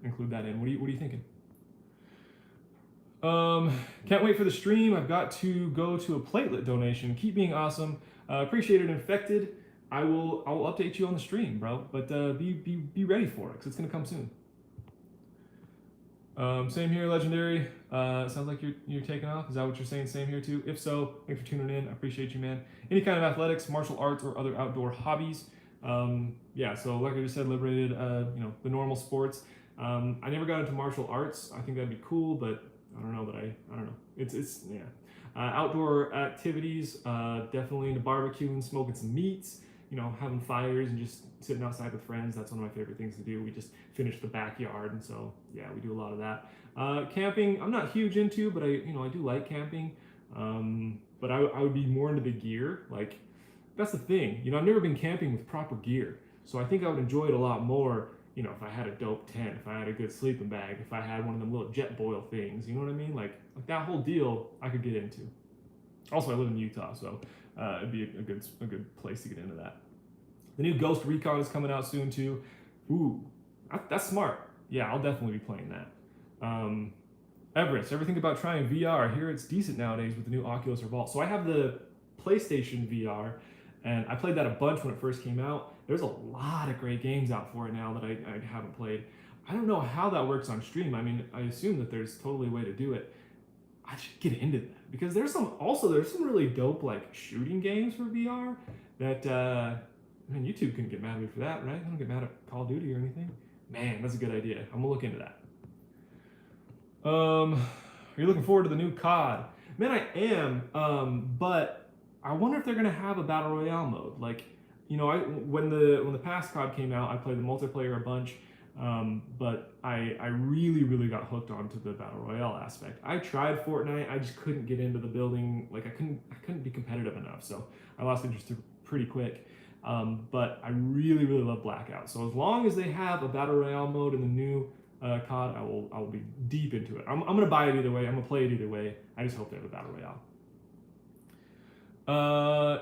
include that in. What are you thinking? Can't wait for the stream. I've got to go to a platelet donation. Keep being awesome. Appreciate it, Infected. I will update you on the stream, bro. But be ready for it, because it's gonna come soon. Same here, Legendary. Sounds like you're taking off. Is that what you're saying? Same here too. If so, thanks for tuning in. I appreciate you, man. Any kind of athletics, martial arts, or other outdoor hobbies. Yeah. So like I just said, liberated. The normal sports. I never got into martial arts. I think that'd be cool, but I don't know. It's yeah. Outdoor activities. Definitely into barbecuing, smoking some meats. Having fires and just sitting outside with friends. That's one of my favorite things to do. We just finished the backyard, and so yeah, we do a lot of that. Camping, I'm not huge into, but I do like camping. But I would be more into the gear. Like, that's the thing. I've never been camping with proper gear. So I think I would enjoy it a lot more, if I had a dope tent, if I had a good sleeping bag, if I had one of them little jet boil things, you know what I mean? Like that whole deal I could get into. Also, I live in Utah, so it'd be a good place to get into that. The new Ghost Recon is coming out soon too. Ooh, that's smart. Yeah, I'll definitely be playing that. Everest, ever think about trying VR? I hear it's decent nowadays with the new Oculus or Vault. So I have the PlayStation VR, and I played that a bunch when it first came out. There's a lot of great games out for it now that I haven't played. I don't know how that works on stream. I mean, I assume that there's totally a way to do it. I should get into that because there's some really dope like shooting games for VR that man, YouTube couldn't get mad at me for that, right? I don't get mad at Call of Duty or anything. Man, that's a good idea. I'm gonna look into that. Are you looking forward to the new COD? Man, I am. But I wonder if they're gonna have a battle royale mode. Like, when the past COD came out, I played the multiplayer a bunch. But I really got hooked onto the battle royale aspect. I tried Fortnite, I just couldn't get into the building. Like I couldn't be competitive enough, so I lost interest pretty quick. But I really love Blackout. So as long as they have a battle royale mode in the new COD, I will be deep into it. I'm gonna buy it either way. I'm gonna play it either way. I just hope they have a battle royale.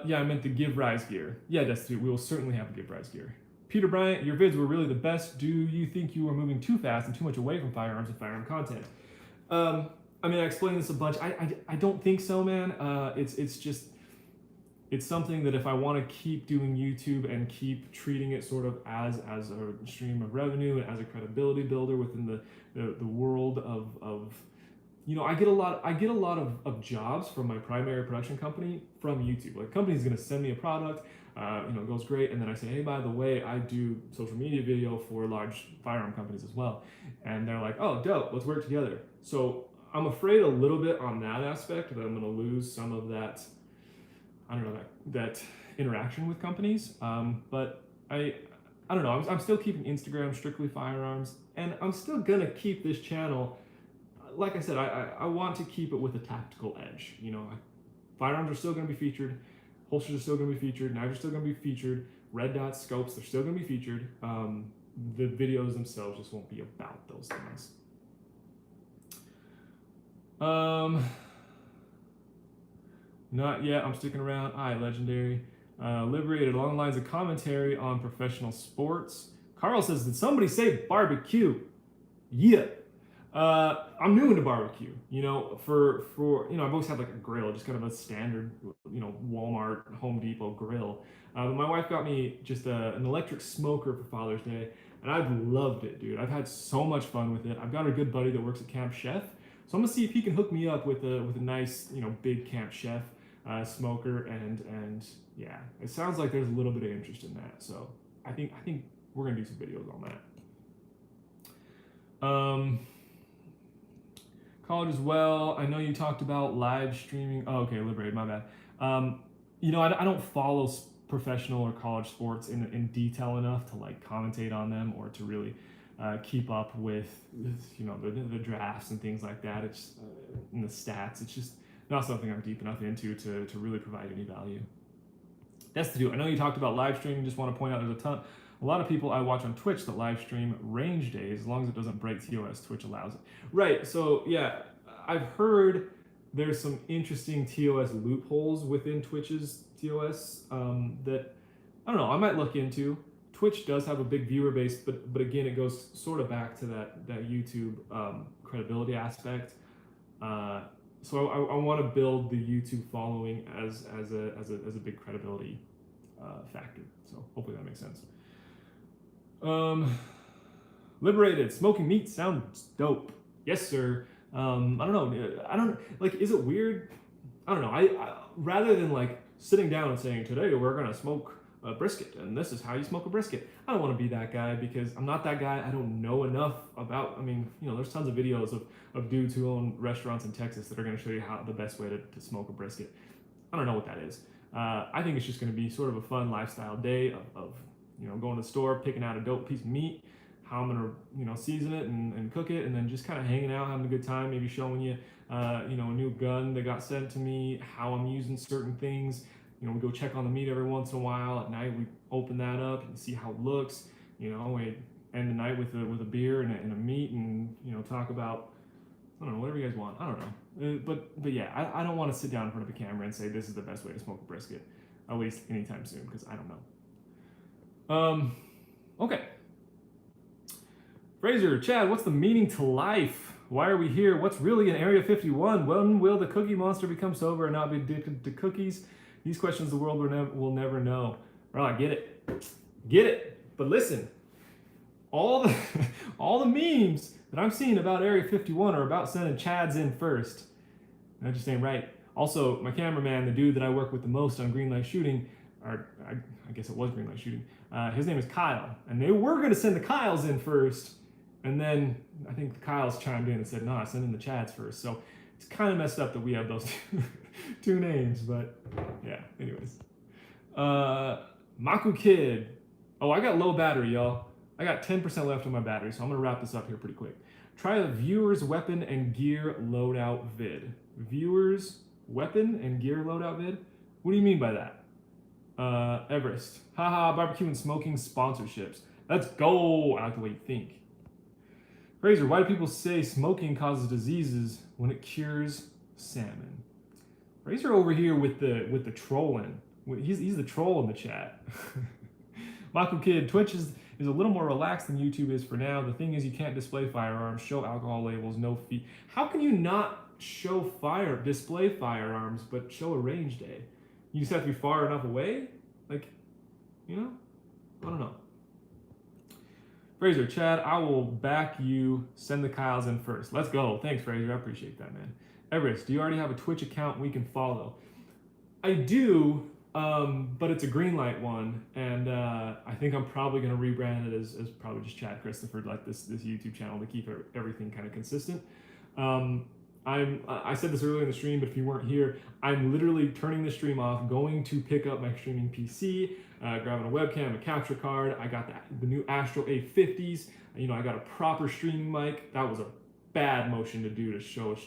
Yeah, I meant the Give Rise gear. Yeah, Destiny, we will certainly have a Give Rise gear. Peter Bryant, your vids were really the best. Do you think you are moving too fast and too much away from firearms and firearm content? I mean, I explained this a bunch. I don't think so, man. It's something that if I want to keep doing YouTube and keep treating it sort of as a stream of revenue and as a credibility builder within the world of I get a lot of jobs from my primary production company from YouTube. Like, company's gonna send me a product, it goes great, and then I say, hey, by the way, I do social media video for large firearm companies as well, and they're like, oh, dope, let's work together. So I'm afraid a little bit on that aspect that I'm gonna lose some of that, I don't know, that interaction with companies. But I don't know. I'm still keeping Instagram strictly firearms, and I'm still gonna keep this channel. Like I said, I want to keep it with a tactical edge. Firearms are still going to be featured, holsters are still going to be featured, knives are still going to be featured, red dot scopes, they're still going to be featured. The videos themselves just won't be about those things. Not yet. I'm sticking around. Legendary. Liberated along the lines of commentary on professional sports. Carl says, did somebody say barbecue? Yeah. I'm new into barbecue, for I've always had like a grill, just kind of a standard, Walmart, Home Depot grill. But my wife got me just an electric smoker for Father's Day, and I've loved it, dude. I've had so much fun with it. I've got a good buddy that works at Camp Chef, so I'm gonna see if he can hook me up with a nice, big Camp Chef smoker, and yeah, it sounds like there's a little bit of interest in that. So I think we're gonna do some videos on that. College as well. I know you talked about live streaming. Oh, okay, Liberated, my bad. I don't follow professional or college sports in detail enough to like commentate on them or to really keep up with the drafts and things like that. It's in the stats. It's just not something I'm deep enough into to really provide any value. That's to do. I know you talked about live streaming. Just want to point out there's a lot of people I watch on Twitch that live stream range days, as long as it doesn't break TOS, Twitch allows it. Right, so yeah, I've heard there's some interesting TOS loopholes within Twitch's TOS that, I don't know, I might look into. Twitch does have a big viewer base, but again, it goes sort of back to that YouTube credibility aspect. So I want to build the YouTube following as a big credibility factor. So hopefully that makes sense. Liberated, smoking meat sounds dope. Yes, sir. I don't know. Is it weird? I don't know. I rather than like sitting down and saying, today we're gonna smoke a brisket and this is how you smoke a brisket. I don't want to be that guy because I'm not that guy. I don't know enough about, there's tons of videos of dudes who own restaurants in Texas that are gonna show you how the best way to smoke a brisket. I don't know what that is. I think it's just gonna be sort of a fun lifestyle day of going to the store, picking out a dope piece of meat, how I'm gonna, season it and cook it, and then just kind of hanging out, having a good time, maybe showing you, a new gun that got sent to me, how I'm using certain things. We go check on the meat every once in a while. At night, we open that up and see how it looks. We end the night with a beer and a meat, and talk about, I don't know, whatever you guys want. I don't know, but yeah, I don't want to sit down in front of a camera and say this is the best way to smoke a brisket, at least anytime soon, because I don't know. Okay. Fraser, Chad, what's the meaning to life? Why are we here? What's really in Area 51? When will the Cookie Monster become sober and not be addicted to cookies? These questions the world will never know. Well, I get it. But listen, all the memes that I'm seeing about Area 51 are about sending Chads in first. That just ain't right. Also, my cameraman, the dude that I work with the most on greenlight shooting, or I guess it was greenlight shooting, his name is Kyle. And they were going to send the Kyles in first. And then I think the Kyles chimed in and said, nah, send in the Chads first. So it's kind of messed up that we have those two names. But yeah, anyways. Maku Kid. Oh, I got low battery, y'all. I got 10% left on my battery, so I'm going to wrap this up here pretty quick. Try a viewer's weapon and gear loadout vid. Viewers, weapon, and gear loadout vid? What do you mean by that? Everest. Haha, barbecue and smoking sponsorships. Let's go! I like the way you think. Fraser, why do people say smoking causes diseases when it cures salmon? Fraser over here with the trolling. He's the troll in the chat. Maku Kid, Twitch is a little more relaxed than YouTube is for now. The thing is, you can't display firearms, show alcohol labels, no fee. How can you not display firearms, but show a range day? You just have to be far enough away? Like, I don't know. Fraser, Chad, I will back you. Send the Kyles in first. Let's go. Thanks, Fraser. I appreciate that, man. Everest, do you already have a Twitch account we can follow? I do, but it's a greenlight one, and I think I'm probably going to rebrand it as probably just Chad Christopher, like this YouTube channel, to keep everything kind of consistent. I said this earlier in the stream, but if you weren't here, I'm literally turning the stream off, going to pick up my streaming PC, grabbing a webcam, a capture card. I got the new Astro A50s. I got a proper streaming mic. That was a bad motion to do to show.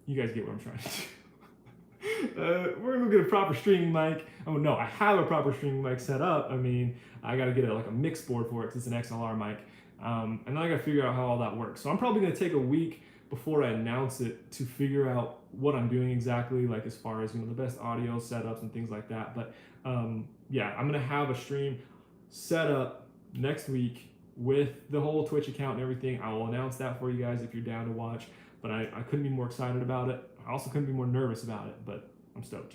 You guys get what I'm trying to do. We're gonna get a proper streaming mic. Oh no, I have a proper streaming mic set up. I gotta get a mix board for it because it's an XLR mic, and then I gotta figure out how all that works. So I'm probably gonna take a week before I announce it to figure out what I'm doing exactly, like as far as the best audio setups and things like that. But yeah, I'm gonna have a stream set up next week with the whole Twitch account and everything. I will announce that for you guys if you're down to watch. But I couldn't be more excited about it. I also couldn't be more nervous about it, but I'm stoked.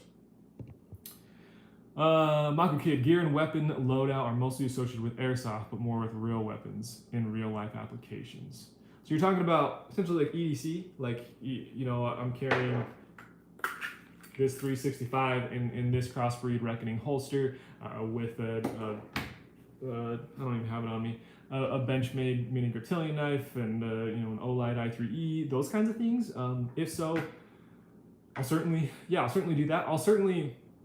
Maku Kid, gear and weapon loadout are mostly associated with airsoft, but more with real weapons in real life applications. So you're talking about essentially like EDC, like, I'm carrying this 365 in this crossbreed Reckoning holster with I don't even have it on me, a Benchmade mini Grtillion knife and an Olight i3E, those kinds of things. If so, I'll certainly do that.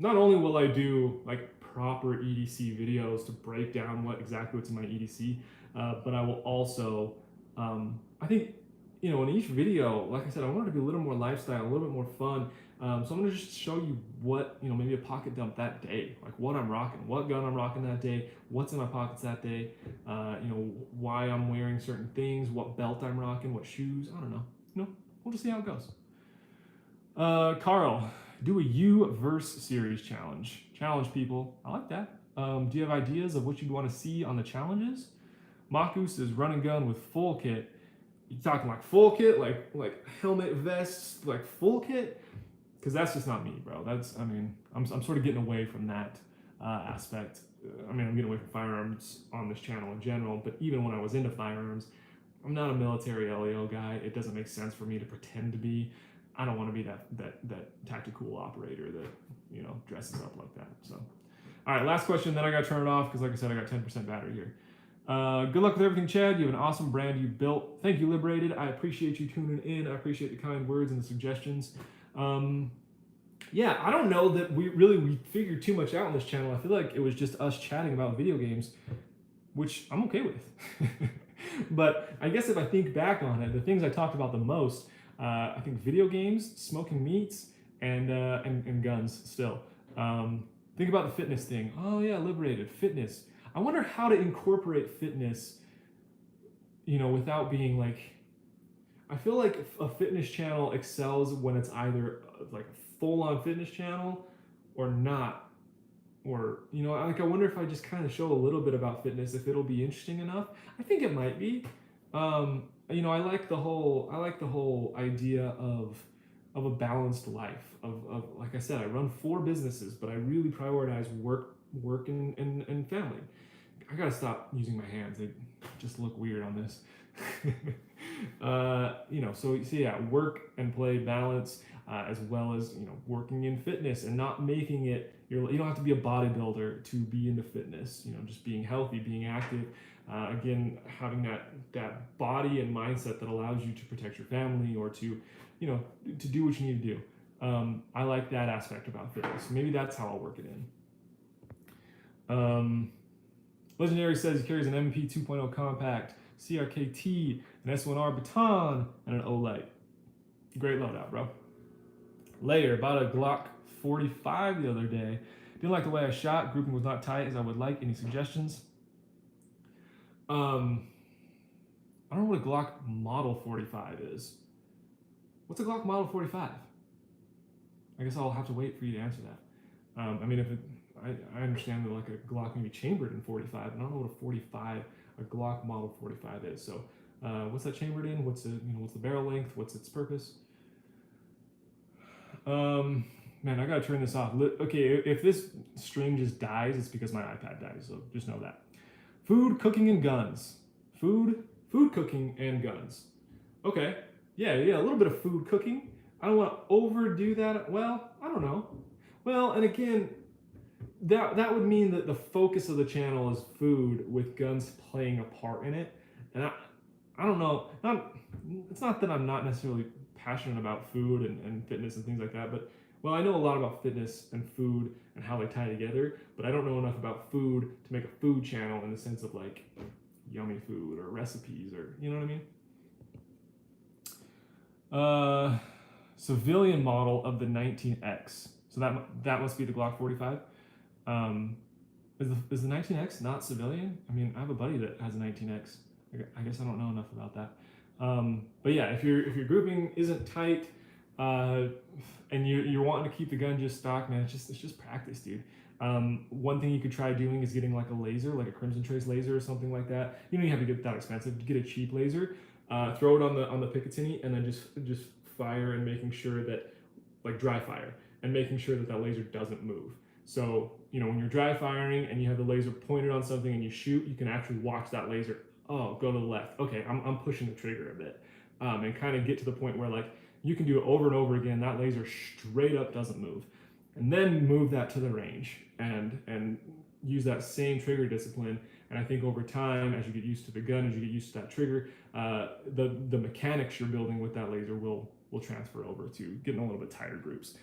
Not only will I do like proper EDC videos to break down exactly what's in my EDC, but I will also, I think, in each video, like I said, I want it to be a little more lifestyle, a little bit more fun. So I'm gonna just show you what, maybe a pocket dump that day, like what I'm rocking, what gun I'm rocking that day, what's in my pockets that day, why I'm wearing certain things, what belt I'm rocking, what shoes, I don't know. We'll just see how it goes. Carl, do a U-verse series challenge. Challenge people, I like that. Do you have ideas of what you'd want to see on the challenges? Makus is run and gun with full kit. You talking like full kit, like helmet, vests, like full kit? Because that's just not me, bro. I'm sort of getting away from that aspect. I'm getting away from firearms on this channel in general, but even when I was into firearms, I'm not a military LEO guy. It doesn't make sense for me to pretend to be. I don't want to be that tactical operator that, dresses up like that. So, all right, last question, then I got to turn it off because, like I said, I got 10% battery here. Good luck with everything, Chad. You have an awesome brand you built. Thank you, Liberated. I appreciate you tuning in. I appreciate the kind words and the suggestions. Yeah, I don't know that we figured too much out on this channel. I feel like it was just us chatting about video games, which I'm okay with. But I guess if I think back on it, the things I talked about the most, I think video games, smoking meats, and guns still. Think about the fitness thing. Oh yeah, liberated fitness. I wonder how to incorporate fitness, without being like. I feel like a fitness channel excels when it's either like a full-on fitness channel or not. Or like I wonder if I just kind of show a little bit about fitness, if it'll be interesting enough. I think it might be. I like the whole idea of a balanced life. Of like I said, I run 4 businesses, but I really prioritize work and family. I gotta stop using my hands; they just look weird on this. So yeah, work and play balance, as well as working in fitness and not making it. You don't have to be a bodybuilder to be into fitness. Just being healthy, being active. Again, having that body and mindset that allows you to protect your family or to do what you need to do. I like that aspect about fitness. Maybe that's how I'll work it in. Legendary says he carries an MP 2.0 compact, CRKT, an S1R baton, and an O-Light. Great loadout, bro. Later, bought a Glock 45 the other day. Didn't like the way I shot. Grouping was not tight as I would like. Any suggestions? I don't know what a Glock Model 45 is. What's a Glock Model 45? I guess I'll have to wait for you to answer that. I understand that like a Glock can be chambered in 45. I don't know what a Glock Model 45 is. So, what's that chambered in? What's the barrel length? What's its purpose? Man, I gotta turn this off. Okay, if this stream just dies, it's because my iPad dies. So just know that. Food, cooking, and guns. Food, cooking, and guns. Okay, yeah, a little bit of food cooking. I don't want to overdo that. Well, I don't know. Well, and again, that would mean that the focus of the channel is food with guns playing a part in it. And I don't know. It's not that I'm not necessarily passionate about food and fitness and things like that, but I know a lot about fitness and food and how they tie together, but I don't know enough about food to make a food channel in the sense of like yummy food or recipes or you know what I mean? Civilian model of the 19X. So that must be the Glock 45. Is the 19X not civilian? I mean, I have a buddy that has a 19X. I guess I don't know enough about that. But yeah, if your grouping isn't tight, and you're wanting to keep the gun just stock, man, it's just practice, dude. One thing you could try doing is getting like a laser, like a Crimson Trace laser or something like that. You don't even have to get that expensive. Get a cheap laser, throw it on the Picatinny, and then just fire and making sure that like dry fire and making sure that laser doesn't move. So when you're dry firing and you have the laser pointed on something and you shoot, you can actually watch that laser. Oh, go to the left. Okay, I'm pushing the trigger a bit, and kind of get to the point where like you can do it over and over again. That laser straight up doesn't move, and then move that to the range and use that same trigger discipline. And I think over time, as you get used to the gun, as you get used to that trigger, the mechanics you're building with that laser will transfer over to getting a little bit tighter groups.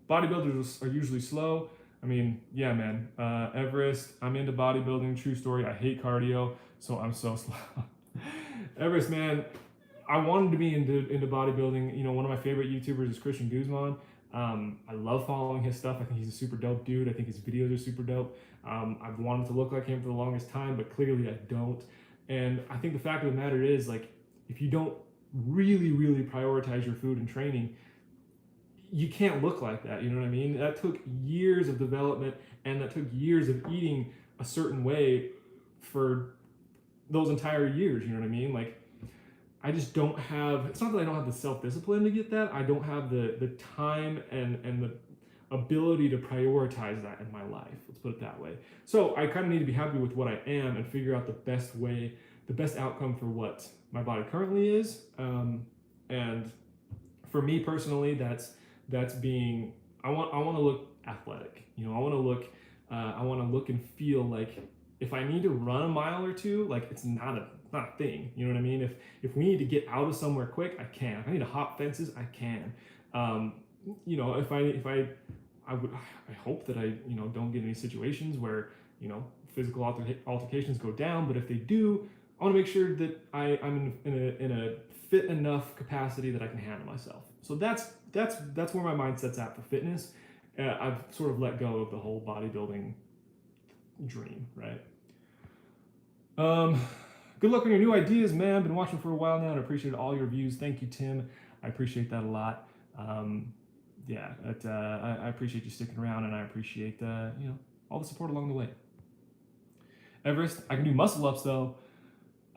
Bodybuilders are usually slow. I mean, yeah, man. Everest, I'm into bodybuilding, true story. I hate cardio, so I'm so slow. Everest, man, I wanted to be into bodybuilding. One of my favorite YouTubers is Christian Guzman. I love following his stuff. I think he's a super dope dude. I think his videos are super dope. I've wanted to look like him for the longest time, but clearly I don't. And I think the fact of the matter is, like, if you don't really, really prioritize your food and training, you can't look like that, you know what I mean? That took years of development, and that took years of eating a certain way for those entire years, you know what I mean? Like, I just don't have, it's not that I don't have the self-discipline to get that, I don't have the time and the ability to prioritize that in my life, let's put it that way. So I kind of need to be happy with what I am and figure out the best way, the best outcome for what my body currently is. And for me personally, that's being, I want to look athletic. I want to look and feel like if I need to run a mile or two, like it's not a thing. You know what I mean? If we need to get out of somewhere quick, I can. If I need to hop fences, I can. I hope that I don't get any situations where physical altercations go down, but if they do, I want to make sure that I'm in a fit enough capacity that I can handle myself. So that's where my mindset's at for fitness. I've sort of let go of the whole bodybuilding dream, right? Good luck on your new ideas, man. Been watching for a while now and appreciate all your views. Thank you, Tim. I appreciate that a lot. I appreciate you sticking around, and I appreciate all the support along the way. Everest, I can do muscle ups though.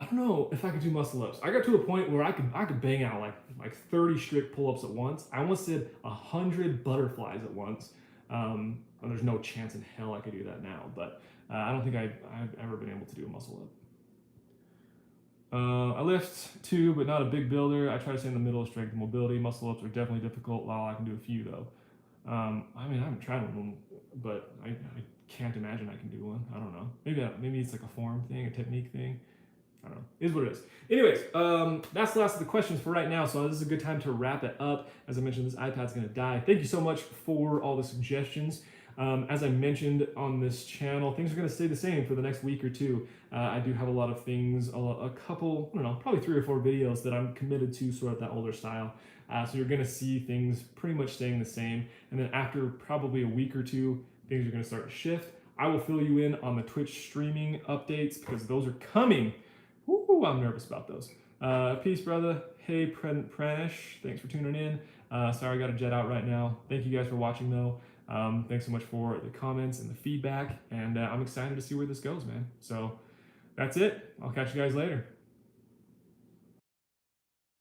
I don't know if I could do muscle ups. I got to a point where I could bang out like 30 strict pull-ups at once. I almost did 100 butterflies at once. There's no chance in hell I could do that now, but I don't think I've ever been able to do a muscle up. I lift too, but not a big builder. I try to stay in the middle of strength and mobility. Muscle ups are definitely difficult. While I can do a few though. I haven't tried one, but I can't imagine I can do one. I don't know. Maybe it's like a form thing, a technique thing. I don't know. It is what it is. Anyways, that's the last of the questions for right now. So this is a good time to wrap it up. As I mentioned, this iPad's going to die. Thank you so much for all the suggestions. As I mentioned on this channel, things are going to stay the same for the next week or two. I do have a lot of things, a couple, I don't know, probably 3 or 4 videos that I'm committed to sort of that older style. So you're going to see things pretty much staying the same. And then after probably a week or two, things are going to start to shift. I will fill you in on the Twitch streaming updates because those are coming. Woo, I'm nervous about those. Peace, brother. Hey, Pranish. Thanks for tuning in. Sorry I got to jet out right now. Thank you guys for watching, though. Thanks so much for the comments and the feedback. And I'm excited to see where this goes, man. So that's it. I'll catch you guys later.